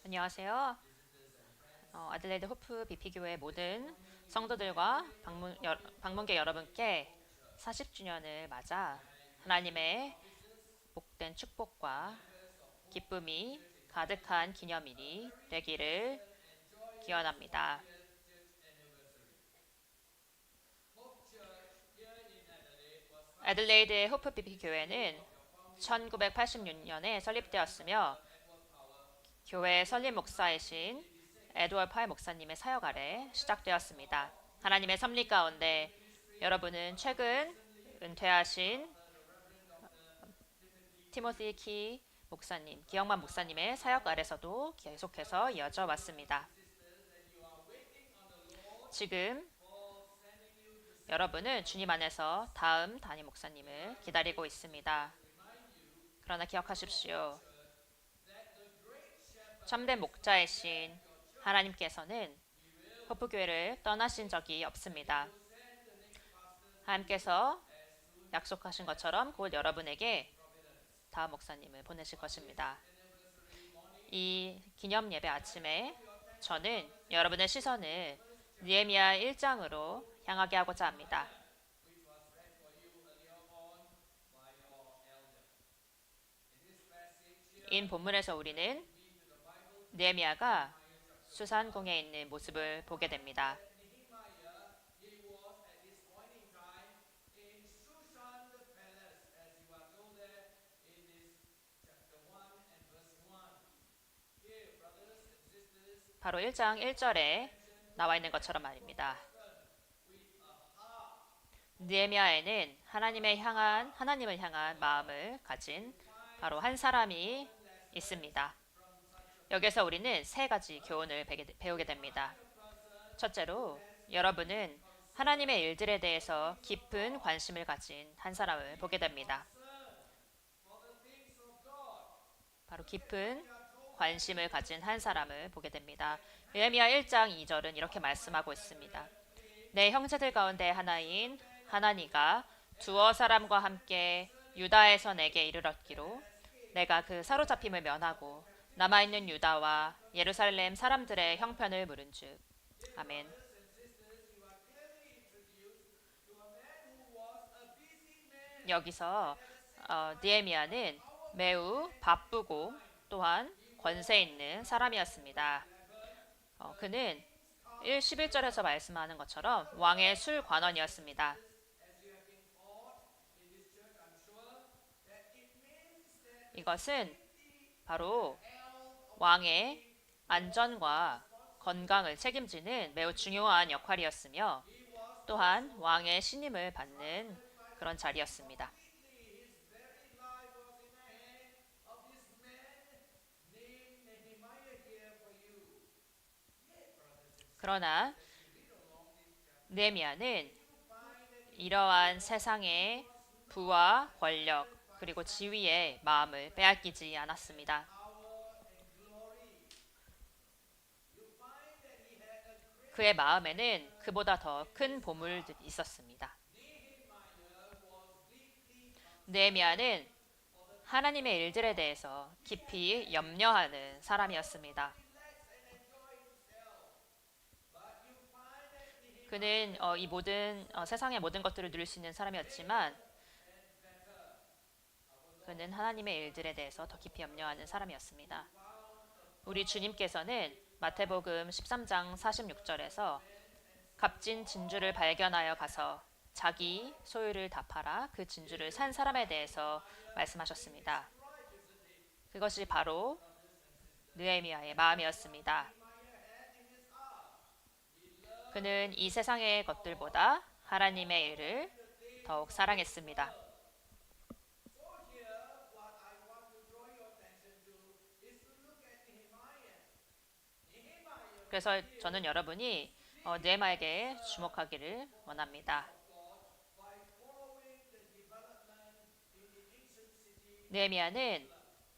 안녕하세요. 아들레이드 호프 BP교회 모든 성도들과 방문객 여러분께 40주년을 맞아 하나님의 복된 축복과 기쁨이 가득한 기념일이 되기를 기원합니다. 애들레이드의 호프 BP교회는 1986년에 설립되었으며 교회 설립 목사이신 에드월 파이 목사님의 사역 아래 시작되었습니다. 하나님의 섭리 가운데 여러분은 최근 은퇴하신 티모시 키 목사님, 기영만 목사님의 사역 아래서도 계속해서 이어져 왔습니다. 지금 여러분은 주님 안에서 다음 담임 목사님을 기다리고 있습니다. 그러나 기억하십시오. 참된 목자이신 하나님께서는 호프교회를 떠나신 적이 없습니다. 하나님께서 약속하신 것처럼 곧 여러분에게 다음 목사님을 보내실 것입니다. 이 기념 예배 아침에 저는 여러분의 시선을 느헤미야 1장으로 향하게 하고자 합니다. 인 본문에서 우리는 느헤미야가 수산궁에 있는 모습을 보게 됩니다. 바로 1장 1절에 나와 있는 것처럼 말입니다. 느헤미야에는 하나님을 향한 마음을 가진 바로 한 사람이 있습니다. 여기서 우리는 세 가지 교훈을 배우게 됩니다. 첫째로 여러분은 하나님의 일들에 대해서 깊은 관심을 가진 한 사람을 보게 됩니다. 바로 깊은 관심을 가진 한 사람을 보게 됩니다. 느헤미야 1장 2절은 이렇게 말씀하고 있습니다. 내 형제들 가운데 하나인 하나니가 두어 사람과 함께 유다에서 내게 이르렀기로 내가 그 사로잡힘을 면하고 남아있는 유다와 예루살렘 사람들의 형편을 물은즉. 아멘. 여기서 느헤미야는 매우 바쁘고 또한 권세 있는 사람이었습니다. 그는 11절에서 말씀하는 것처럼 왕의 술관원이었습니다. 이것은 바로 왕의 안전과 건강을 책임지는 매우 중요한 역할이었으며 또한 왕의 신임을 받는 그런 자리였습니다. 그러나 느헤미야는 이러한 세상의 부와 권력 그리고 지위의 마음을 빼앗기지 않았습니다. 그의 마음에는 그보다 더 큰 보물들이 있었습니다. 느헤미야는 하나님의 일들에 대해서 깊이 염려하는 사람이었습니다. 그는 이 모든 세상의 모든 것들을 누릴 수 있는 사람이었지만 그는 하나님의 일들에 대해서 더 깊이 염려하는 사람이었습니다. 우리 주님께서는 마태복음 13장 46절에서 값진 진주를 발견하여 가서 자기 소유를 다 팔아 그 진주를 산 사람에 대해서 말씀하셨습니다. 그것이 바로 느헤미야의 마음이었습니다. 그는 이 세상의 것들보다 하나님의 일을 더욱 사랑했습니다. 그래서 저는 여러분이 느헤미야에게 주목하기를 원합니다. 느헤미야는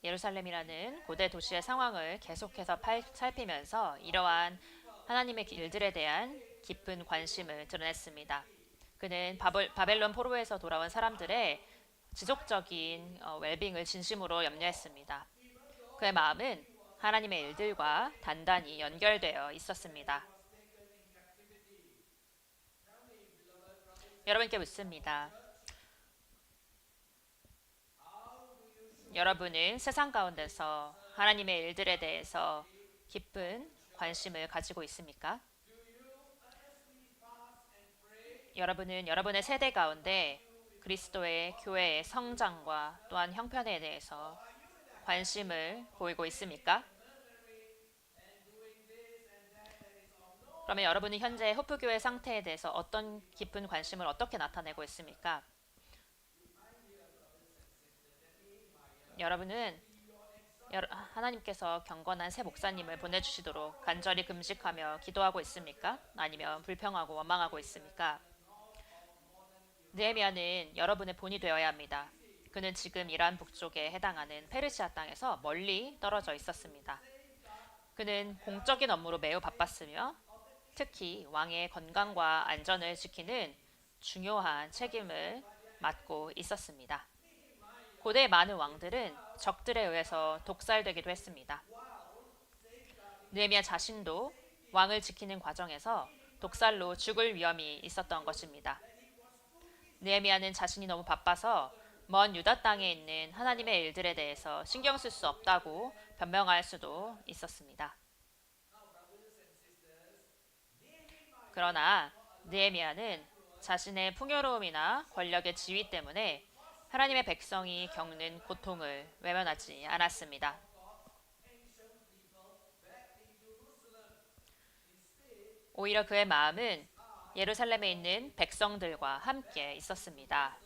예루살렘이라는 고대 도시의 상황을 계속해서 살피면서 이러한 하나님의 일들에 대한 깊은 관심을 드러냈습니다. 그는 바벨론 포로에서 돌아온 사람들의 지속적인 웰빙을 진심으로 염려했습니다. 그의 마음은 하나님의 일들과 단단히 연결되어 있었습니다. 여러분께 묻습니다. 여러분은 세상 가운데서 하나님의 일들에 대해서 깊은 관심을 가지고 있습니까? 여러분은 여러분의 세대 가운데 그리스도의 교회의 성장과 또한 형편에 대해서 관심을 보이고 있습니까? 그러면 여러분은 현재 호프교회 상태에 대해서 어떤 깊은 관심을 어떻게 나타내고 있습니까? 여러분은 하나님께서 경건한 새 목사님을 보내주시도록 간절히 금식하며 기도하고 있습니까? 아니면 불평하고 원망하고 있습니까? 느헤미야는 여러분의 본이 되어야 합니다. 그는 지금 이란 북쪽에 해당하는 페르시아 땅에서 멀리 떨어져 있었습니다. 그는 공적인 업무로 매우 바빴으며 특히 왕의 건강과 안전을 지키는 중요한 책임을 맡고 있었습니다. 고대의 많은 왕들은 적들에 의해서 독살되기도 했습니다. 느헤미야 자신도 왕을 지키는 과정에서 독살로 죽을 위험이 있었던 것입니다. 느헤미야는 자신이 너무 바빠서 먼 유다 땅에 있는 하나님의 일들에 대해서 신경 쓸 수 없다고 변명할 수도 있었습니다. 그러나 느헤미야는 자신의 풍요로움이나 권력의 지위 때문에 하나님의 백성이 겪는 고통을 외면하지 않았습니다. 오히려 그의 마음은 예루살렘에 있는 백성들과 함께 있었습니다.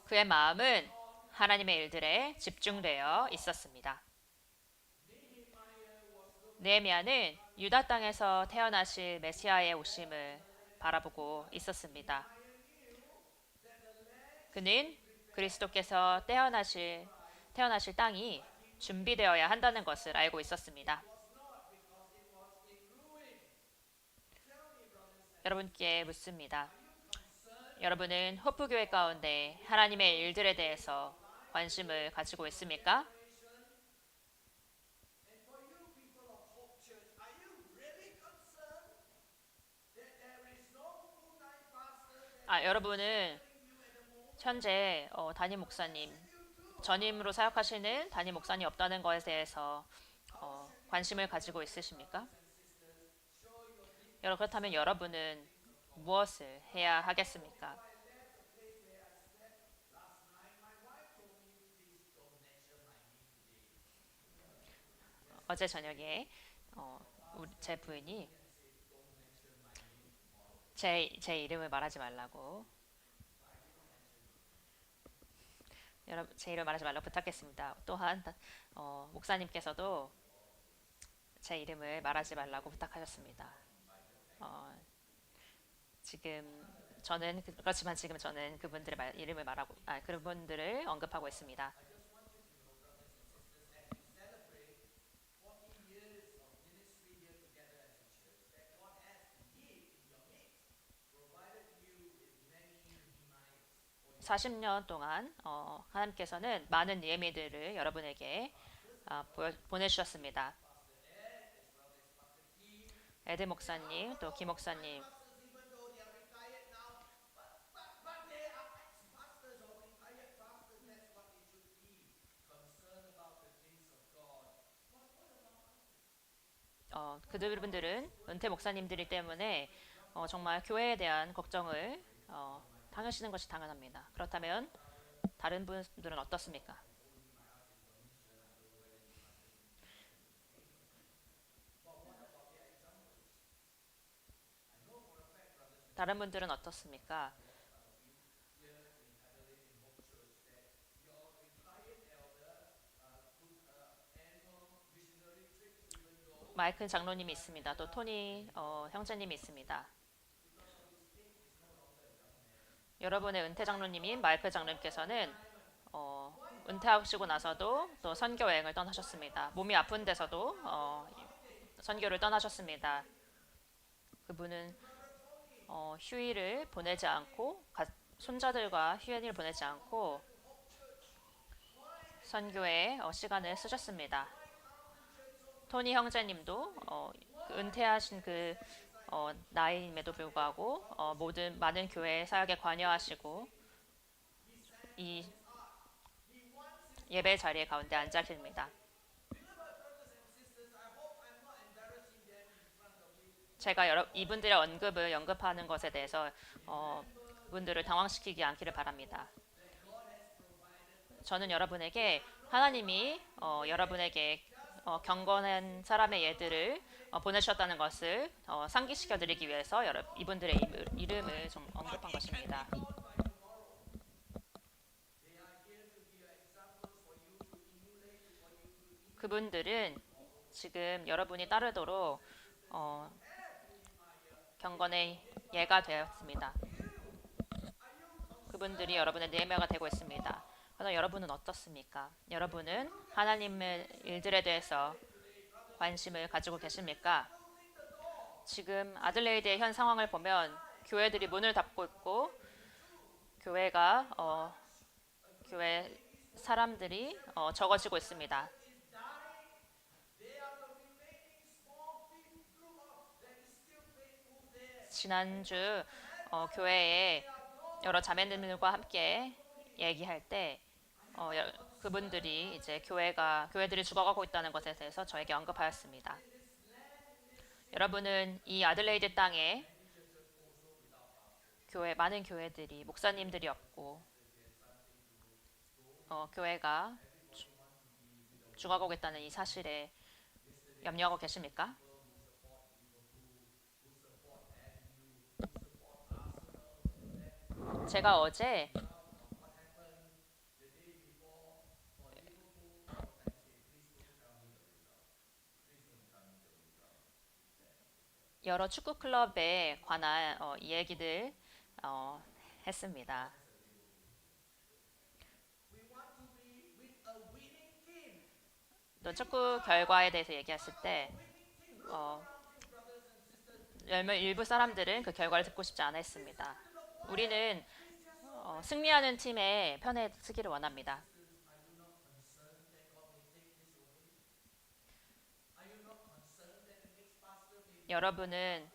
그의 마음은 하나님의 일들에 집중되어 있었습니다. 느헤미야는 유다 땅에서 태어나실 메시아의 오심을 바라보고 있었습니다. 그는 그리스도께서 태어나실 땅이 준비되어야 한다는 것을 알고 있었습니다. 여러분께 묻습니다. 여러분은 호프교회 가운데 하나님의 일들에 대해서 관심을 가지고 있습니까? 여러분은 현재 담임 목사님, 전임으로 사역하시는 담임 목사님 없다는 것에 대해서 관심을 가지고 있으십니까? 그렇다면 여러분은 무엇을 해야 하겠습니까? 어제 저녁에 제 부인이 제 이름을 말하지 말라고 여러분 제 이름 말하지 말라고 부탁했습니다. 또한 목사님께서도 제 이름을 말하지 말라고 부탁하셨습니다. 어, 지금 그렇지만 지금 저는 이름을 말하고 그분들을 언급하고 있습니다. 사 40년 동안 하나님께서는 많은 예미들을 여러분에게 보내주셨습니다. 에드 목사님, 또 김 목사님, 그들분들은 은퇴 목사님들이 때문에 정말 교회에 대한 걱정을 당하시는 것이 당연합니다. 그렇다면 다른 분들은 어떻습니까? 다른 분들은 어떻습니까? 마이클 장로님이 있습니다. 또 토니 형제님이 있습니다. 여러분의 은퇴 장로님인 마이클 장로님께서는 어, 은퇴하시고 나서도 또 선교 여행을 떠나셨습니다. 몸이 아픈 데서도 선교를 떠나셨습니다. 그분은 휴일을 보내지 않고 손자들과 휴일을 보내지 않고 선교에 시간을 쓰셨습니다. 토니 형제님도 그 은퇴하신 그 나이임에도 불구하고 모든 많은 교회 사역에 관여하시고 이 예배 자리에 가운데 앉아 계십니다. 제가 이분들의 언급을 언급하는 것에 대해서 그분들을 당황시키지 않기를 바랍니다. 저는 여러분에게 하나님이 여러분에게 경건한 사람의 예들을 보내셨다는 것을 상기시켜 드리기 위해서 이분들의 이름을 좀 언급한 것입니다. 그분들은 지금 여러분이 따르도록 경건의 예가 되었습니다. 그분들이 여러분의 내매가 되고 있습니다. 그러나 여러분은 어떻습니까? 여러분은 하나님의 일들에 대해서 관심을 가지고 계십니까? 지금 아들레이드의 현 상황을 보면 교회들이 문을 닫고 있고 교회가 교회 사람들이 적어지고 있습니다. 지난주 교회에 여러 자매님들과 함께 얘기할 때 그분들이 이제 교회들이 죽어가고 있다는 것에 대해서 저에게 언급하였습니다. 여러분은 이 아들레이드 땅에 많은 교회들이 목사님들이 없고 교회가 죽어가고 있다는 이 사실에 염려하고 계십니까? 제가 어제 여러 축구 클럽에 관한 얘기들 했습니다. 또 축구 결과에 대해서 얘기했을 때 일부 사람들은 그 결과를 듣고 싶지 않아 했습니다. 우리는 승리하는 팀의 편에 서기를 원합니다. 여러분은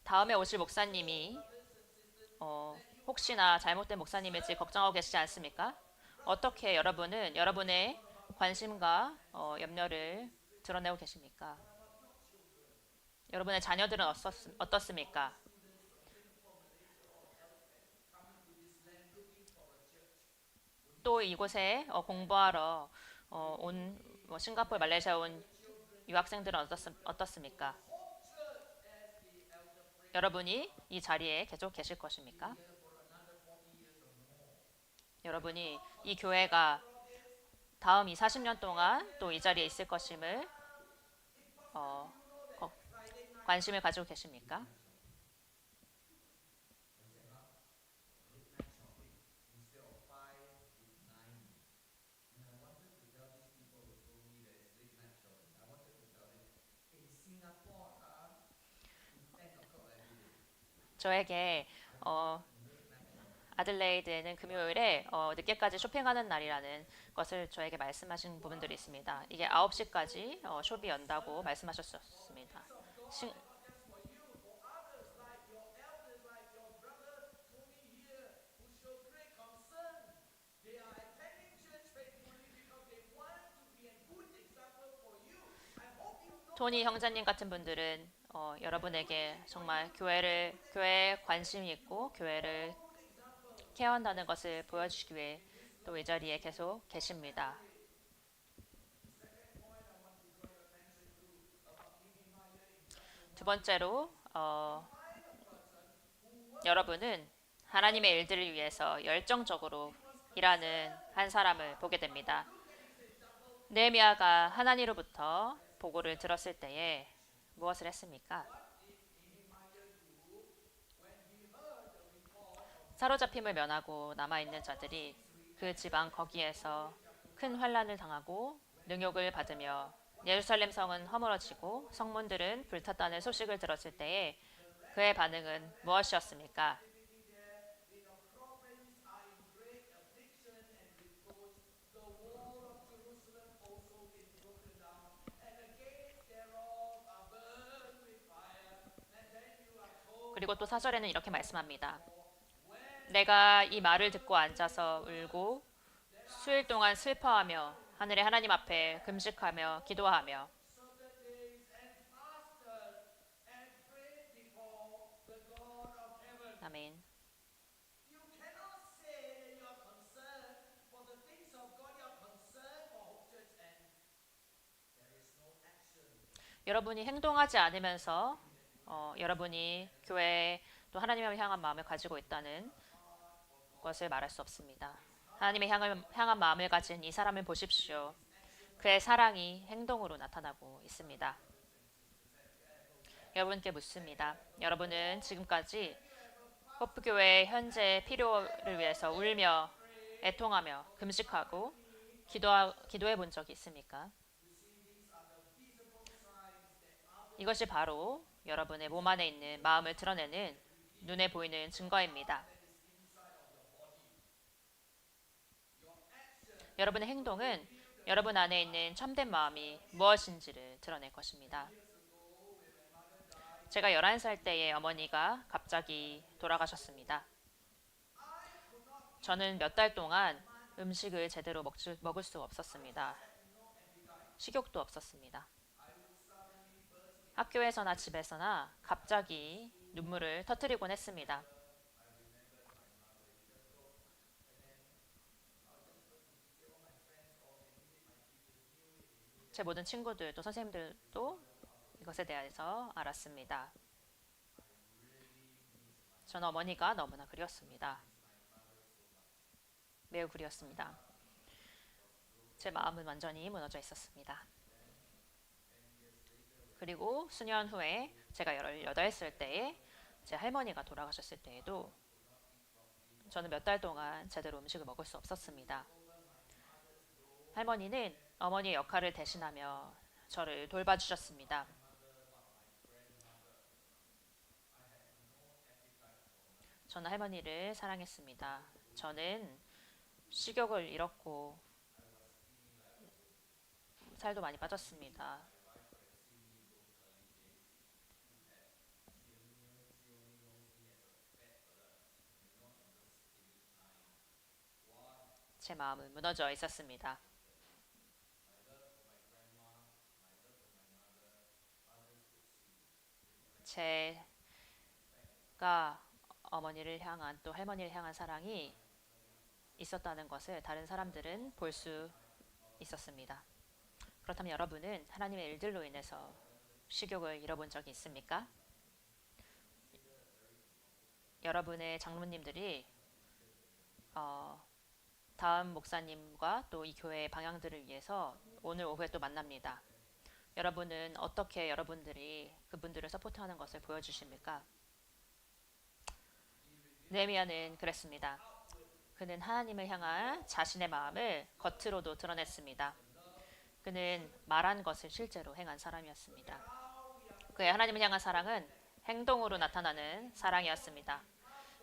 다음에 오실 목사님이 혹시나 잘못된 목사님일지 걱정하고 계시지 않습니까? 어떻게 여러분은 여러분의 관심과 염려를 드러내고 계십니까? 여러분의 자녀들은 어떻습니까? 또 이곳에 공부하러 온 싱가포르, 말레이시아 온 유학생들은 어떻습니까? 여러분이 이 자리에 계속 계실 것입니까? 여러분이 이 교회가 다음 40년 동안 또 이 자리에 있을 것임을 어, 관심을 가지고 계십니까? 저에게 아들레이드에는 금요일에 늦게까지 쇼핑하는 날이라는 것을 저에게 말씀하신 부분들이 있습니다. 이게 9시까지 숍이 연다고 말씀하셨습니다. 토니 형제님 같은 분들은 여러분에게 정말 교회에 관심이 있고 교회를 케어한다는 것을 보여주시기 위해 또 이 자리에 계속 계십니다. 두 번째로 여러분은 하나님의 일들을 위해서 열정적으로 일하는 한 사람을 보게 됩니다. 느헤미야가 하나님으로부터 보고를 들었을 때에 무엇을 했습니까? 사로잡힘을 면하고 남아있는 자들이 그 지방 거기에서 큰 환란을 당하고 능욕을 받으며 예루살렘 성은 허물어지고 성문들은 불탔다는 소식을 들었을 때에 그의 반응은 무엇이었습니까? 그리고 또 4절에는 이렇게 말씀합니다. 내가 이 말을 듣고 앉아서 울고 수일 동안 슬퍼하며 하늘의 하나님 앞에 금식하며 기도하며. 아멘. 여러분이 행동하지 않으면서 여러분이 교회에 또 하나님을 향한 마음을 가지고 있다는 것을 말할 수 없습니다. 하나님의 향한 마음을 가진 이 사람을 보십시오. 그의 사랑이 행동으로 나타나고 있습니다. 여러분께 묻습니다. 여러분은 지금까지 호프교회의 현재 필요를 위해서 울며 애통하며 금식하고 기도해 본 적이 있습니까? 이것이 바로 여러분의 몸 안에 있는 마음을 드러내는 눈에 보이는 증거입니다. 여러분의 행동은 여러분 안에 있는 참된 마음이 무엇인지를 드러낼 것입니다. 제가 11살 때에 어머니가 갑자기 돌아가셨습니다. 저는 몇 달 동안 음식을 제대로 먹을 수 없었습니다. 식욕도 없었습니다. 학교에서나 집에서나 갑자기 눈물을 터뜨리곤 했습니다. 제 모든 친구들 또 선생님들도 이것에 대해서 알았습니다. 저는 어머니가 너무나 그리웠습니다. 매우 그리웠습니다. 제 마음은 완전히 무너져 있었습니다. 그리고 수년 후에 제가 18살 때에 제 할머니가 돌아가셨을 때에도 저는 몇 달 동안 제대로 음식을 먹을 수 없었습니다. 할머니는 어머니의 역할을 대신하며 저를 돌봐주셨습니다. 저는 할머니를 사랑했습니다. 저는 식욕을 잃었고 살도 많이 빠졌습니다. 제 마음은 무너져 있었습니다. 제가 어머니를 향한 또 할머니를 향한 사랑이 있었다는 것을 다른 사람들은 볼 수 있었습니다. 그렇다면 여러분은 하나님의 일들로 인해서 식욕을 잃어본 적이 있습니까? 여러분의 장로님들이 어, 다음 목사님과 또 이 교회의 방향들을 위해서 오늘 오후에 또 만납니다. 여러분은 어떻게 여러분들이 그분들을 서포트하는 것을 보여주십니까? 느헤미야는 그랬습니다. 그는 하나님을 향한 자신의 마음을 겉으로도 드러냈습니다. 그는 말한 것을 실제로 행한 사람이었습니다. 그의 하나님을 향한 사랑은 행동으로 나타나는 사랑이었습니다.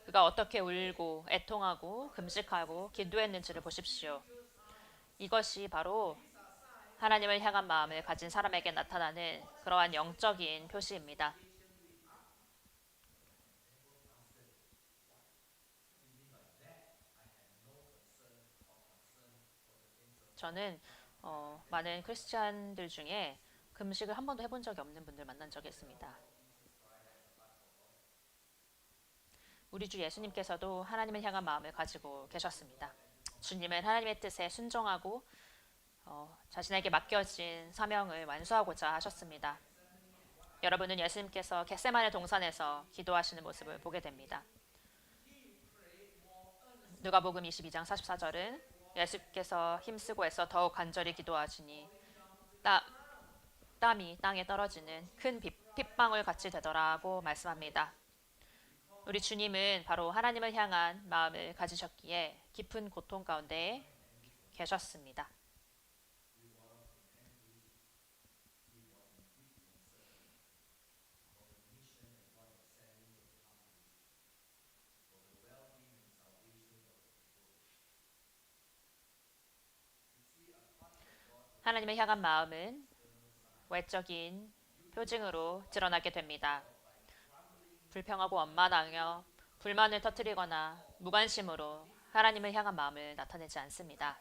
그가 어떻게 울고 애통하고 금식하고 기도했는지를 보십시오. 이것이 바로 하나님을 향한 마음을 가진 사람에게 나타나는 그러한 영적인 표시입니다. 저는 많은 크리스찬들 중에 금식을 한 번도 해본 적이 없는 분들 만난 적이 있습니다. 우리 주 예수님께서도 하나님을 향한 마음을 가지고 계셨습니다. 주님은 하나님의 뜻에 순종하고 자신에게 맡겨진 사명을 완수하고자 하셨습니다. 여러분은 예수님께서 겟세마네 동산에서 기도하시는 모습을 보게 됩니다. 누가복음 22장 44절은 예수께서 힘쓰고 애써 더욱 간절히 기도하시니 땀이 땅에 떨어지는 큰 핏방울 같이 되더라고 말씀합니다. 우리 주님은 바로 하나님을 향한 마음을 가지셨기에 깊은 고통 가운데 계셨습니다. 하나님을 향한 마음은 외적인 표징으로 드러나게 됩니다. 불평하고 원만하며 불만을 터뜨리거나 무관심으로 하나님을 향한 마음을 나타내지 않습니다.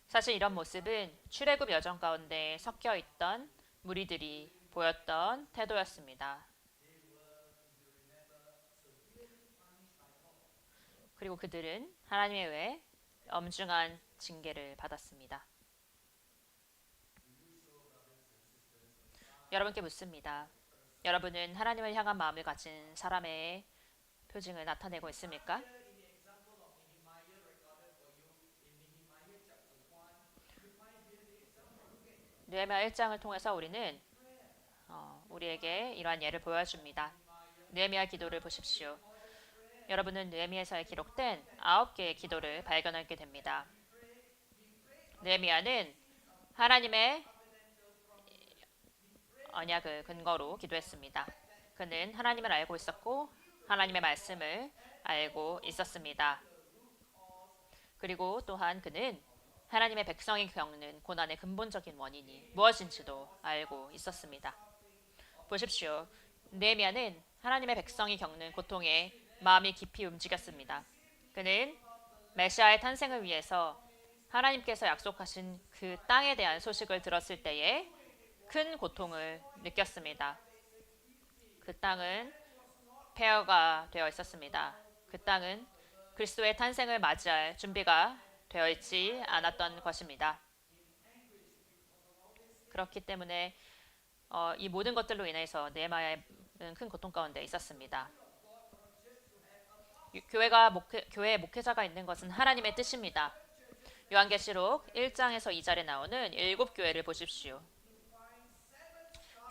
사실 이런 모습은 출애굽 여정 가운데 섞여 있던 무리들이 보였던 태도였습니다. 그리고 그들은 하나님의 외에 엄중한 징계를 받았습니다. 여러분께 묻습니다. 여러분은 하나님을 향한 마음을 가진 사람의 표징을 나타내고 있습니까? 느헤미야 1장을 통해서 우리는 우리에게 이러한 예를 보여줍니다. 느헤미야 기도를 보십시오. 여러분은 느헤미야서에 기록된 9개의 기도를 발견하게 됩니다. 느헤미야는 하나님의 언약을 근거로 기도했습니다. 그는 하나님을 알고 있었고 하나님의 말씀을 알고 있었습니다. 그리고 또한 그는 하나님의 백성이 겪는 고난의 근본적인 원인이 무엇인지도 알고 있었습니다. 보십시오. 느헤미야는 하나님의 백성이 겪는 고통에 마음이 깊이 움직였습니다. 그는 메시아의 탄생을 위해서 하나님께서 약속하신 그 땅에 대한 소식을 들었을 때에 큰 고통을 느꼈습니다. 그 땅은 폐허가 되어 있었습니다. 그 땅은 그리스도의 탄생을 맞이할 준비가 되어 있지 않았던 것입니다. 그렇기 때문에 이 모든 것들로 인해서 느헤미야는 큰 고통 가운데 있었습니다. 교회에 목회자가 있는 것은 하나님의 뜻입니다. 요한계시록 1장에서 2절에 나오는 7교회를 보십시오.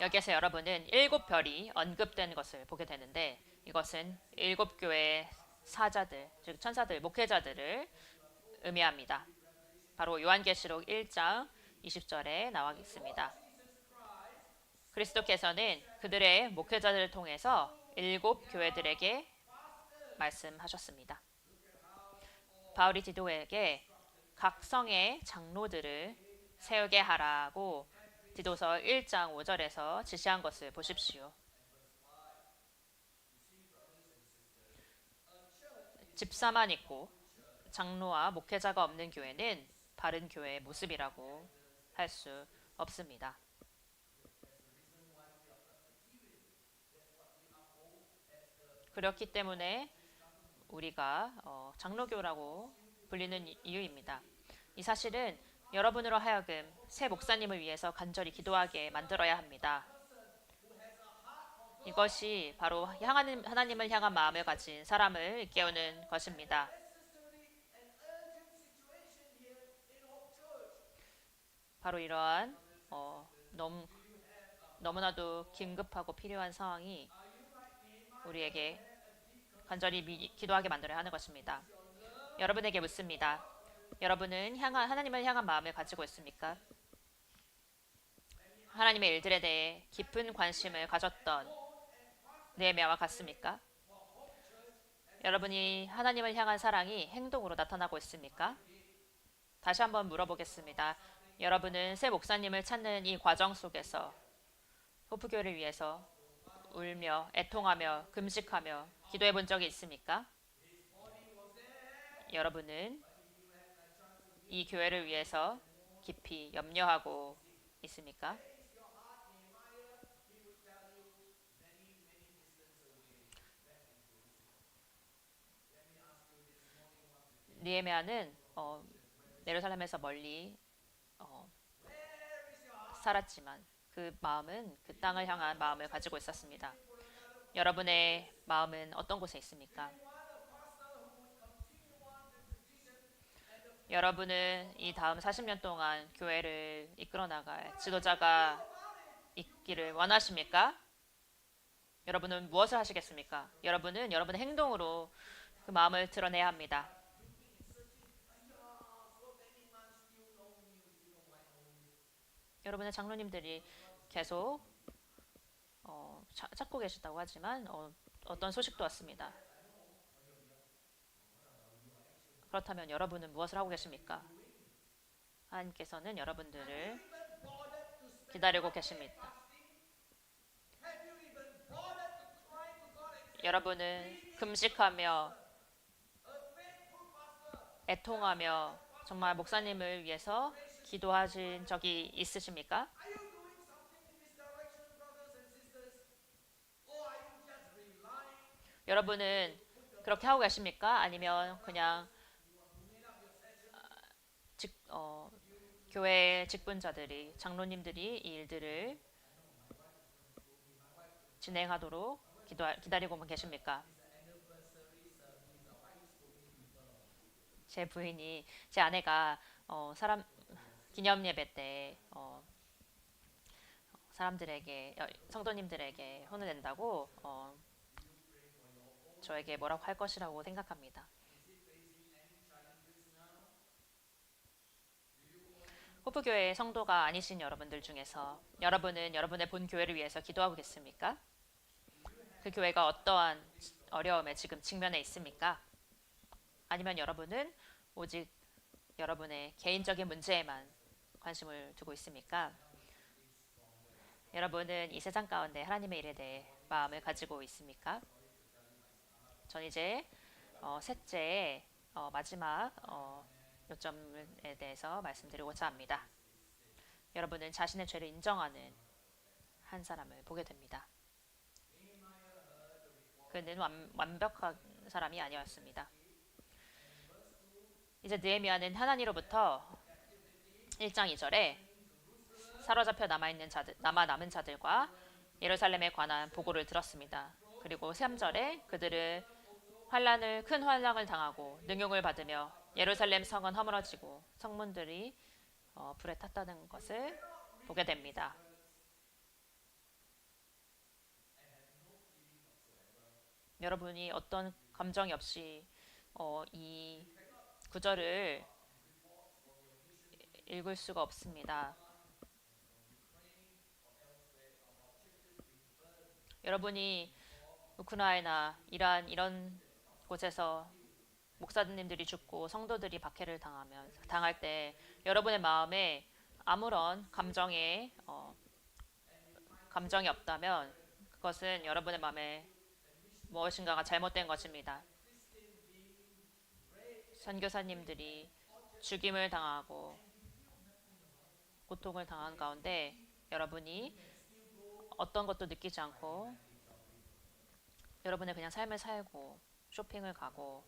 여기에서 여러분은 7별이 언급된 것을 보게 되는데 이것은 7교회의 사자들, 즉 천사들, 목회자들을 의미합니다. 바로 요한계시록 1장 20절에 나와 있습니다. 그리스도께서는 그들의 목회자들을 통해서 7교회들에게 말씀하셨습니다. 바울이 디도에게 각 성의 장로들을 세우게 하라고 디도서 1장 5절에서 지시한 것을 보십시오. 집사만 있고 장로와 목회자가 없는 교회는 바른 교회의 모습이라고 할 수 없습니다. 그렇기 때문에 우리가 장로교라고 불리는 이유입니다. 이 사실은 여러분으로 하여금 새 목사님을 위해서 간절히 기도하게 만들어야 합니다. 이것이 바로 하나님을 향한 마음을 가진 사람을 깨우는 것입니다. 바로 이러한 너무나도 긴급하고 필요한 상황이 우리에게 간절히 기도하게 만들어야 하는 것입니다. 여러분에게 묻습니다. 여러분은 하나님을 향한 마음을 가지고 있습니까? 하나님의 일들에 대해 깊은 관심을 가졌던 느헤미야와 같습니까? 여러분이 하나님을 향한 사랑이 행동으로 나타나고 있습니까? 다시 한번 물어보겠습니다. 여러분은 새 목사님을 찾는 이 과정 속에서 호프교회를 위해서 울며 애통하며 금식하며 기도해 본 적이 있습니까? 여러분은 이 교회를 위해서 깊이 염려하고 있습니까? 느헤미야는 예루살렘에서 멀리 살았지만 그 마음은 그 땅을 향한 마음을 가지고 있었습니다. 여러분의 마음은 어떤 곳에 있습니까? 여러분은 이 다음 40년 동안 교회를 이끌어 나갈 지도자가 있기를 원하십니까? 여러분은 무엇을 하시겠습니까? 여러분은 여러분의 행동으로 그 마음을 드러내야 합니다. 여러분의 장로님들이 계속 찾고 계시다고 하지만 어떤 소식도 왔습니다. 그렇다면 여러분은 무엇을 하고 계십니까? 하나님께서는 여러분들을 기다리고 계십니다. 여러분은 금식하며 애통하며 정말 목사님을 위해서 기도하신 적이 있으십니까? Are you doing something in this direction, brothers and sisters? Or are you just relying 여러분은 to put the 그렇게 하고 계십니까? 아니면 그냥 you made up your session? 직, 교회 직분자들이 장로님들이 이 일들을 진행하도록 기다리고만 계십니까? 제 부인이 제 아내가 사람 기념 예배 때 사람들에게 성도님들에게 혼을 낸다고 저에게 뭐라고 할 것이라고 생각합니다. 호프교회의 성도가 아니신 여러분들 중에서 여러분은 여러분의 본 교회를 위해서 기도하고 계십니까? 그 교회가 어떠한 어려움에 지금 직면해 있습니까? 아니면 여러분은 오직 여러분의 개인적인 문제에만 관심을 두고 있습니까? 여러분은 이 세상 가운데 하나님의 일에 대해 마음을 가지고 있습니까? 전 이제 셋째 마지막 요점에 대해서 말씀드리고자 합니다. 여러분은 자신의 죄를 인정하는 한 사람을 보게 됩니다. 그는 완벽한 사람이 아니었습니다. 이제 느헤미야는 하나님으로부터 1장 2절에 사로잡혀 남은 자들과 예루살렘에 관한 보고를 들었습니다. 그리고 3절에 그들은 큰 환란을 당하고 능욕을 받으며 예루살렘 성은 허물어지고 성문들이 불에 탔다는 것을 보게 됩니다. 여러분이 어떤 감정이 없이 이 구절을 읽을 수가 없습니다. 여러분이 우크라이나, 이란 이런 곳에서 목사님들이 죽고 성도들이 박해를 당할 때 여러분의 마음에 아무런 감정이 없다면 그것은 여러분의 마음에 무엇인가가 잘못된 것입니다. 선교사님들이 죽임을 당하고 고통을 당한 가운데 여러분이 어떤 것도 느끼지 않고 여러분의 그냥 삶을 살고 쇼핑을 가고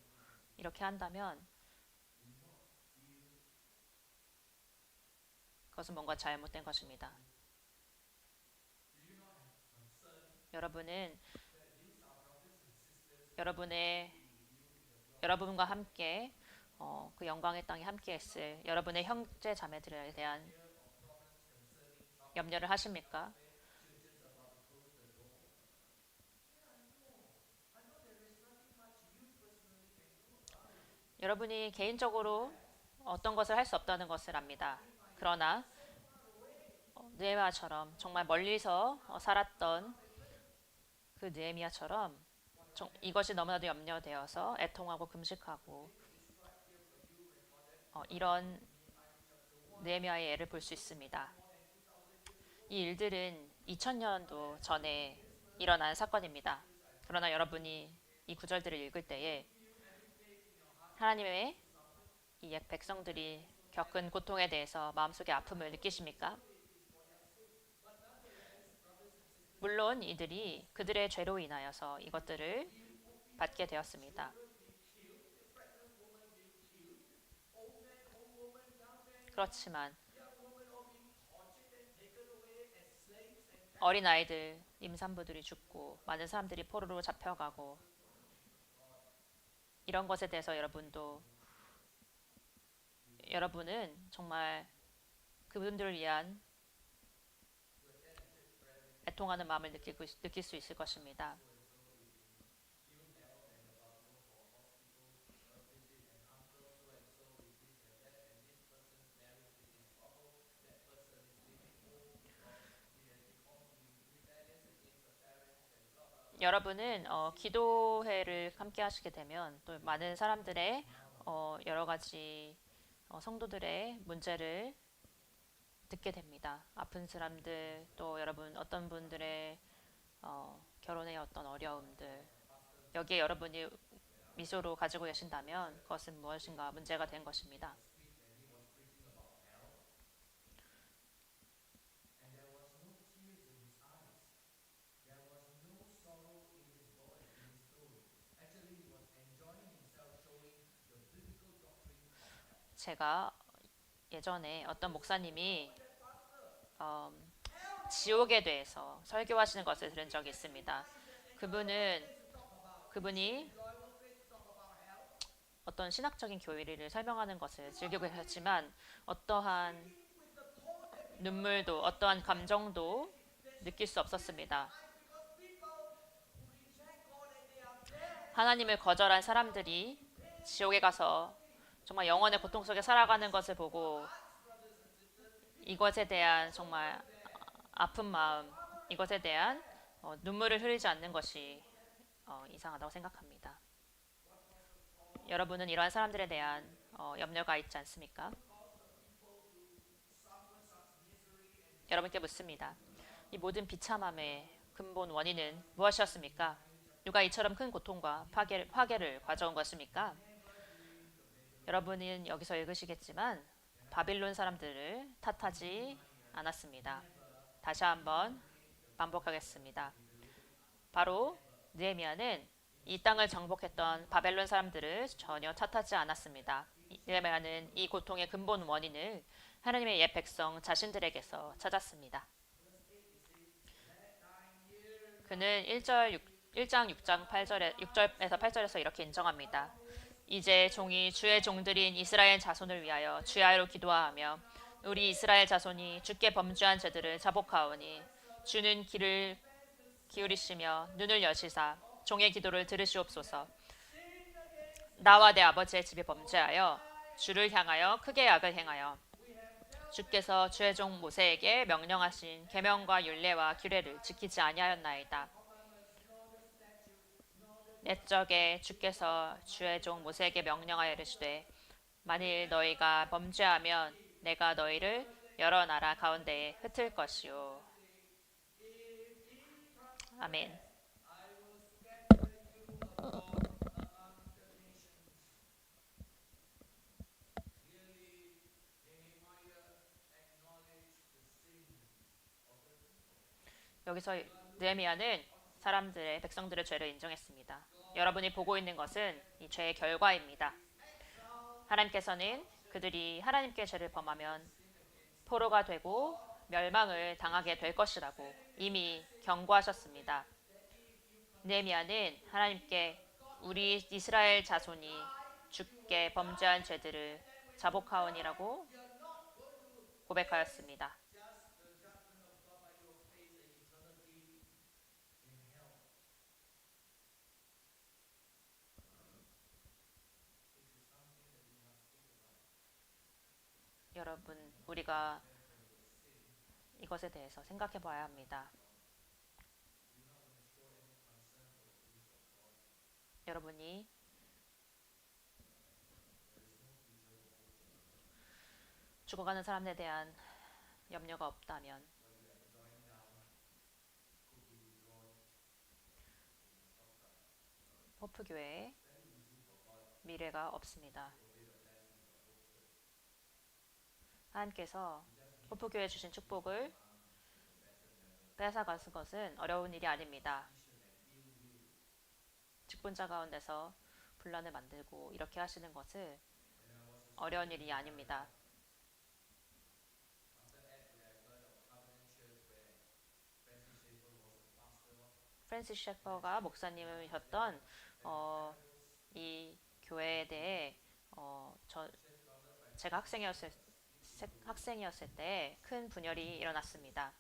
이렇게 한다면 그것은 뭔가 잘못된 것입니다. 여러분은 여러분과 함께 그 영광의 땅에 함께 했을 여러분의 형제 자매들에 대한 염려를 하십니까? 여러분이 개인적으로 어떤 것을 할 수 없다는 것을 압니다. 그러나 느헤미야처럼 정말 멀리서 살았던 그 느헤미야처럼 이것이 너무나도 염려되어서 애통하고 금식하고 이런 느헤미야의 예를 볼 수 있습니다. 이 일들은 2000년도 전에 일어난 사건입니다. 그러나 여러분이 이 구절들을 읽을 때에 하나님의 이 백성들이 겪은 고통에 대해서 마음속의 아픔을 느끼십니까? 물론 이들이 그들의 죄로 인하여서 이것들을 받게 되었습니다. 그렇지만 어린아이들, 임산부들이 죽고 많은 사람들이 포로로 잡혀가고 이런 것에 대해서 여러분은 정말 그분들을 위한 애통하는 마음을 느낄 수 있을 것입니다. 여러분은 기도회를 함께 하시게 되면 또 많은 사람들의 여러 가지 성도들의 문제를 듣게 됩니다. 아픈 사람들 또 여러분 어떤 분들의 결혼의 어떤 어려움들 여기에 여러분이 미소로 가지고 계신다면 그것은 무엇인가 문제가 된 것입니다. And there was no tears in his eyes. There was no sorrow in his voice, in his tone. Actually, he was enjoying himself, showing the biblical doctrine of hell. 제가 예전에 어떤 목사님이 어, 지옥에 대해서 설교하시는 것을 들은 적이 있습니다. 그분이 어떤 신학적인 교리를 설명하는 것을 즐기고 계셨지만 어떠한 눈물도 어떠한 감정도 느낄 수 없었습니다. 하나님을 거절한 사람들이 지옥에 가서 정말 영원의 고통 속에 살아가는 것을 보고 이것에 대한 정말 아픈 마음, 이것에 대한 눈물을 흘리지 않는 것이 이상하다고 생각합니다. 여러분은 이러한 사람들에 대한 염려가 있지 않습니까? 여러분께 묻습니다. 이 모든 비참함의 근본 원인은 무엇이었습니까? 누가 이처럼 큰 고통과 화계를 가져온 것입니까? 여러분은 여기서 읽으시겠지만 바빌론 사람들을 탓하지 않았습니다. 다시 한번 반복하겠습니다. 바로 느헤미야는 이 땅을 정복했던 바벨론 사람들을 전혀 탓하지 않았습니다. 느헤미야는 이 고통의 근본 원인을 하나님의 옛 백성 자신들에게서 찾았습니다. 그는 1장 6절에서 8절에서 이렇게 인정합니다. 이제 종이 주의 종들인 이스라엘 자손을 위하여 주야로 기도하며 우리 이스라엘 자손이 주께 범죄한 죄들을 자복하오니 주는 귀를 기울이시며 눈을 여시사 종의 기도를 들으시옵소서. 나와 내 아버지의 집이 범죄하여 주를 향하여 크게 악을 행하여 주께서 주의 종 모세에게 명령하신 계명과 율례와 규례를 지키지 아니하였나이다. 옛적에 주께서 주의 종 모세에게 명령하여 이르시되 만일 너희가 범죄하면 내가 너희를 여러 나라 가운데에 흩을 것이요. 아멘. 여기서 느헤미야는 사람들의 백성들의 죄를 인정했습니다. 여러분이 보고 있는 것은 이 죄의 결과입니다. 하나님께서는 그들이 하나님께 죄를 범하면 포로가 되고 멸망을 당하게 될 것이라고 이미 경고하셨습니다. 느헤미야는 하나님께 우리 이스라엘 자손이 주께 범죄한 죄들을 자복하오니라고 고백하였습니다. 여러분, 우리가 이것에 대해서 생각해 봐야 합니다. 여러분이 죽어가는 사람에 대한 염려가 없다면 호프교회에 미래가 없습니다. 하나님께서 호프교회에 주신 축복을 뺏어가는 것은 어려운 일이 아닙니다. 직분자 가운데서 분란을 만들고 이렇게 하시는 것은 어려운 일이 아닙니다. 프랜시스 셰퍼가 목사님이셨던 이 교회에 대해 제가 학생이었을 때 큰 분열이 일어났습니다.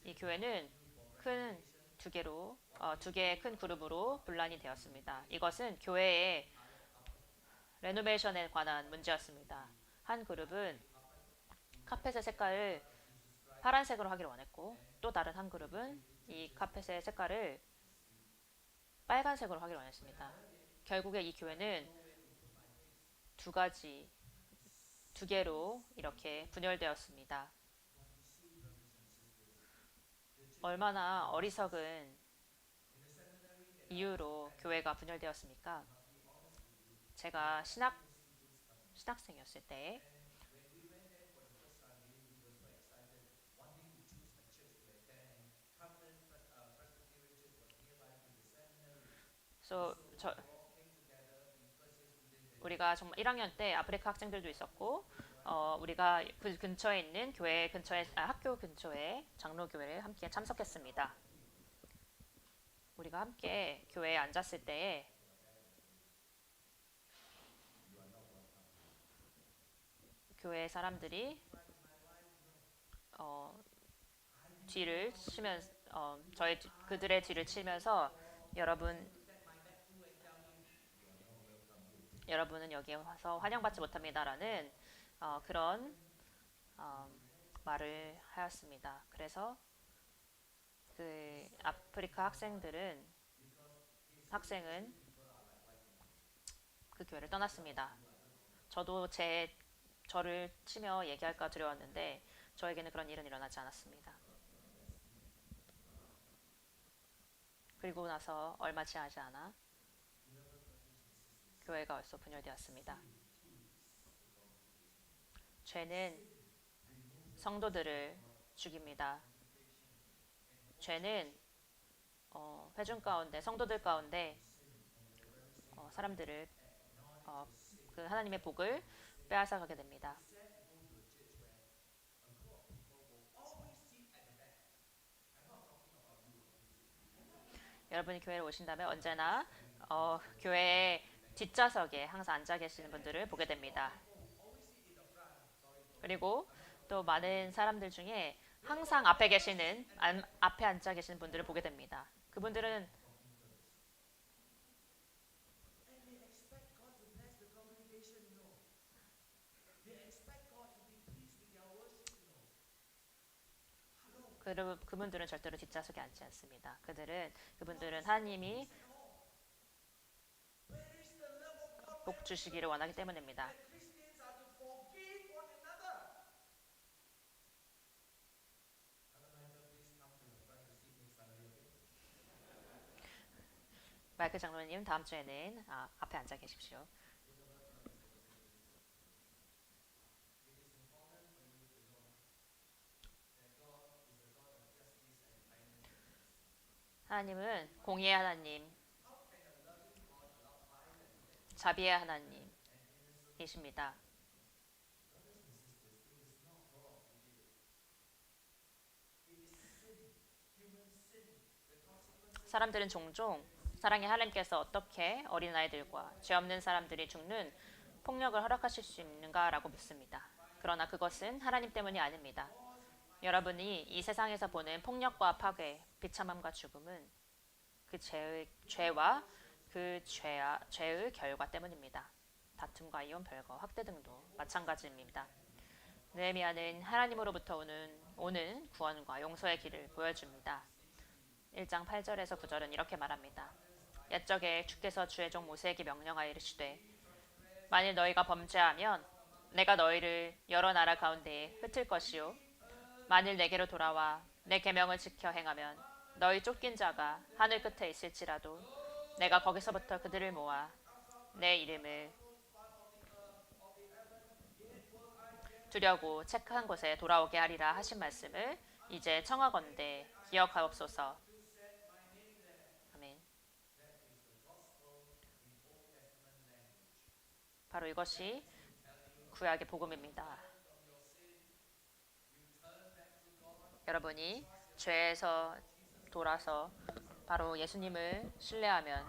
이 교회는 두 개의 큰 그룹으로 분란이 되었습니다. 이것은 교회의 레노베이션에 관한 문제였습니다. 한 그룹은 카펫의 색깔을 파란색으로 하기를 원했고 또 다른 한 그룹은 이 카펫의 색깔을 빨간색으로 하기를 원했습니다. 결국에 이 교회는 두 개로 이렇게 분열되었습니다. 얼마나 어리석은 이유로 교회가 분열되었습니까? And I'll be honest with you, 제가 when I first went to Institute Study, 신학생이었을 때 and when we went there for the first Sunday, we were so excited, wanting to choose a church to attend. Presbyterian Church was nearby to the seminary. And 그래서 so we 저, all came together, being first year students, and we 우리가 정말 1학년 때 아프리카 학생들도 있었고 우리가 그 근처에 있는 교회 근처에 학교 근처에 장로교회를 함께 참석했습니다. 우리가 함께 교회에 앉았을 때에 교회 사람들이 어, 뒤를 치면서 그들의 뒤를 치면서 여러분은 여기에 와서 환영받지 못합니다라는 그런 어, 말을 하였습니다. 그래서 그 아프리카 학생은 그 교회를 떠났습니다. 저도 저를 치며 얘기할까 두려웠는데 저에게는 그런 일은 일어나지 않았습니다. 그리고 나서 얼마 지나지 않아 교회가 벌써 분열되었습니다. 죄는 성도들을 죽입니다. 죄는 회중 가운데 성도들 가운데 사람들을 그 하나님의 복을 빼앗아가게 됩니다. 여러분이 교회를 오신다면 언제나 교회의 뒷좌석에 항상 앉아 계시는 분들을 보게 됩니다. 그리고 또 많은 사람들 중에 항상 앞에 앉아 계시는 분들을 보게 됩니다. 그분들은 And they expect God to bless the congregation, They expect God to be pleased with their worship, 그분들은 절대로 뒷좌석에 앉지 않습니다. 그분들은 하나님이 Where is the love of God? 복 주시기를 원하기 때문입니다. That Christians are to forgive one another. Hello, Michael, please come to the front to seat next Sunday, okay? 마이클 장로님 다음 주에는 앞에 앉아 계십시오. It is important for you to know that God is the God of justice and kindness. 하나님은 공의의 하나님, How can a loving God allow violence and 자비의 하나님이십니다. innocence? Brothers and sisters, it is not God who did it. It is sin, human sin. The consequences 사람들은 종종 사랑의 하나님께서 어떻게 어린아이들과 죄 없는 사람들이 죽는 폭력을 허락하실 수 있는가라고 묻습니다. 그러나 그것은 하나님 때문이 아닙니다. 여러분이 이 세상에서 보는 폭력과 파괴, 비참함과 죽음은 그 죄와 죄의 결과 때문입니다. 다툼과 이혼, 별거, 학대 등도 마찬가지입니다. 느헤미야는 하나님으로부터 오는 구원과 용서의 길을 보여줍니다. 1장 8절에서 9절은 이렇게 말합니다. 옛적에 주께서 주의 종 모세에게 명령하여 이르시되 만일 너희가 범죄하면 내가 너희를 여러 나라 가운데에 흩을 것이요 만일 내게로 돌아와 내 계명을 지켜 행하면 너희 쫓긴 자가 하늘 끝에 있을지라도 내가 거기서부터 그들을 모아 내 이름을 두려고 체크한 곳에 돌아오게 하리라 하신 말씀을 이제 청하건대 기억하옵소서. 아멘. 바로 이것이 구약의 복음입니다. 여러분이 죄에서 돌아서 바로 예수님을 신뢰하면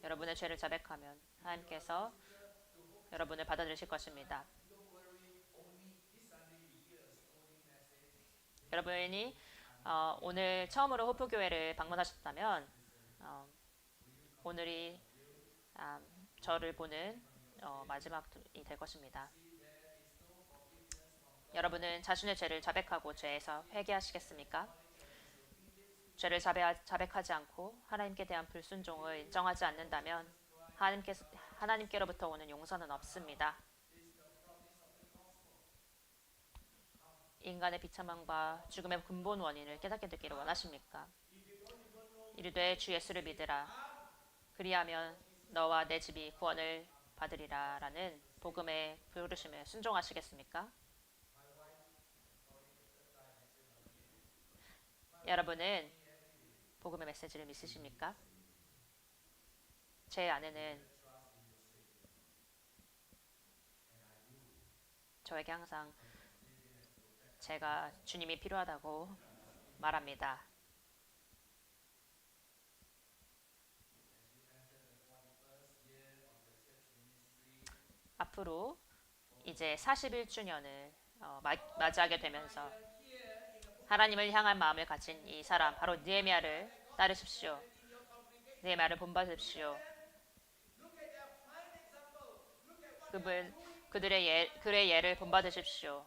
여러분의 죄를 자백하면 하나님께서 여러분을 받아들이실 것입니다. 여러분이 오늘 처음으로 호프교회를 방문하셨다면 오늘이 저를 보는 마지막이 될 것입니다. 여러분은 자신의 죄를 자백하고 죄에서 회개하시겠습니까? 죄를 자백하지 않고 하나님께 대한 불순종을 인정하지 않는다면 하나님께로부터 오는 용서는 없습니다. 인간의 비참함과 죽음의 근본 원인을 깨닫게 되기를 원하십니까? 이르되 주 예수를 믿으라. 그리하면 너와 내 집이 구원을 받으리라 라는 복음의 부르심에 순종하시겠습니까? 여러분은 복음의 메시지를 믿으십니까? 제 아내는 저에게 항상 제가 주님이 필요하다고 말합니다. 앞으로 이제 41주년을 맞이하게 되면서 하나님을 향한 마음을 가진 이 사람 바로 느헤미야를 따르십시오. 느헤미야를 본받으십시오. 그분 그들의 그의 예를 본받으십시오.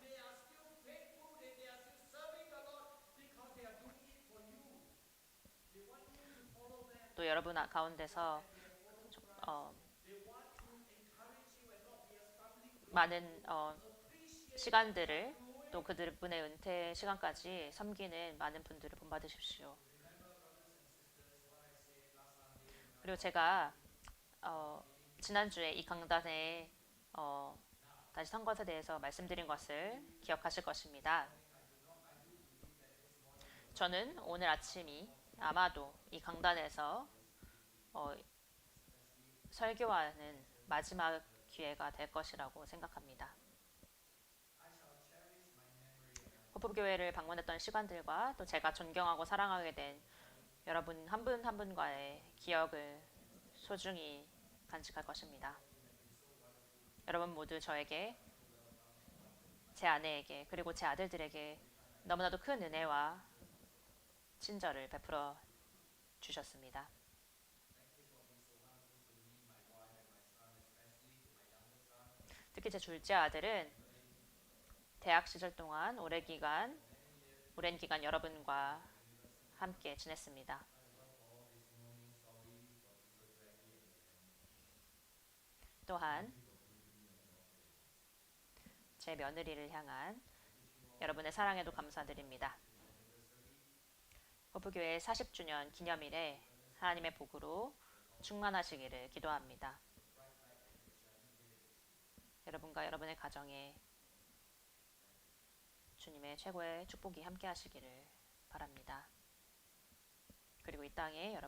또 여러분 가운데서 어, 많은 시간들을 또 그들분의 은퇴 시간까지 섬기는 많은 분들을 본받으십시오. 그리고 제가 지난주에 이 강단에 다시 선 것에 대해서 말씀드린 것을 기억하실 것입니다. 저는 오늘 아침이 아마도 이 강단에서 설교하는 마지막 기회가 될 것이라고 생각합니다. 호프교회를 방문했던 시간들과 또 제가 존경하고 사랑하게 된 여러분 한 분 한 분과의 기억을 소중히 간직할 것입니다. 여러분 모두 저에게, 제 아내에게, 그리고 제 아들들에게 너무나도 큰 은혜와 친절을 베풀어 주셨습니다. 특히 제 둘째 아들은 대학 시절 동안 오랜 기간 여러분과 함께 지냈습니다. 또한 제 며느리를 향한 여러분의 사랑에도 감사드립니다. 호프교회 40주년 기념일에 하나님의 복으로 충만하시기를 기도합니다. 여러분과 여러분의 가정에 주님의 최고의 축복이 함께 하시기를 바랍니다. 그리고 이 땅에 여러분